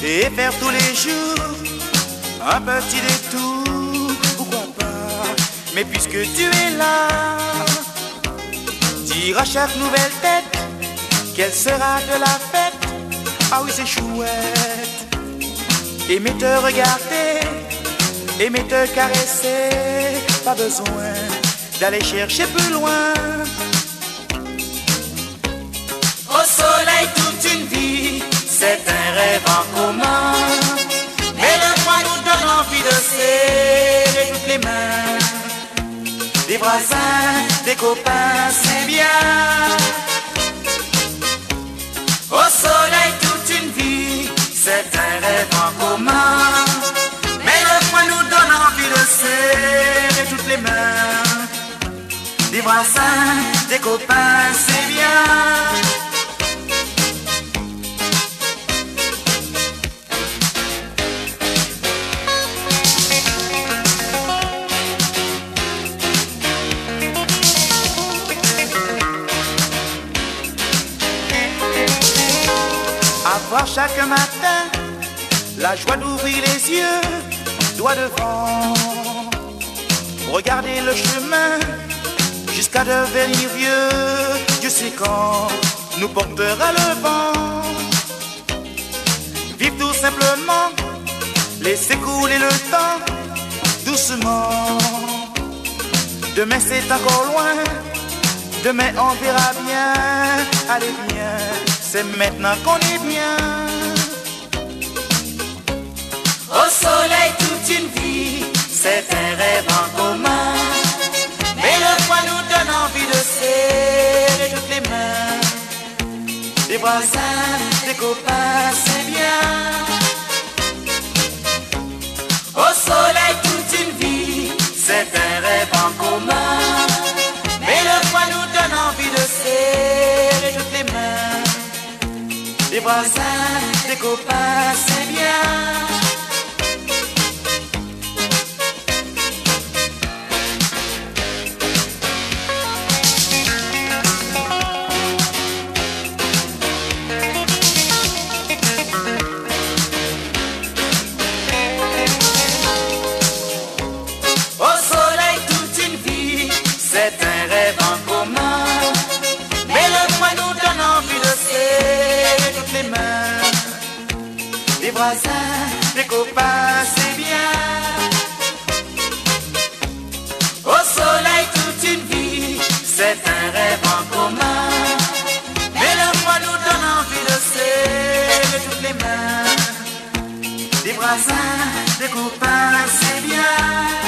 et faire tous les jours un petit détour, pourquoi pas. Mais puisque tu es là, dire à chaque nouvelle tête quelle sera de la fête. Ah oui, c'est chouette. Aimer te regarder, aimer te caresser, pas besoin d'aller chercher plus loin. Au soleil toute une vie, c'est un rêve en commun. Mais le froid nous donne envie de serrer toutes les mains. Des voisins, des copains, c'est bien. Au soleil toute une vie, c'est un rêve en commun. Mais le froid nous donne envie de serrer toutes les mains. Des voisins, des copains, c'est bien. Avoir chaque matin la joie d'ouvrir les yeux, doigt devant, regarder le chemin jusqu'à devenir vieux. Dieu sait quand nous portera le vent. Vivre tout simplement, laisser couler le temps doucement. Demain c'est encore loin, demain on verra bien. Allez viens, c'est maintenant qu'on est bien. Au soleil toute une vie, c'est un rêve en commun. Mais le froid nous donne envie de serrer toutes les mains. Des voisins, des copains, c'est bien. Au soleil toute une vie, c'est un rêve en commun. Mais le froid nous donne envie de serrer toutes les mains. Des voisins, des copains, c'est bien. Au soleil toute une vie, c'est un rêve en commun. Mais le froid nous donne envie de serrer toutes les mains. Des voisins, des copains, c'est bien. Au soleil toute une vie, c'est un rêve en commun. Mais le froid nous donne envie de serrer toutes les mains. Des voisins, des copains, c'est bien.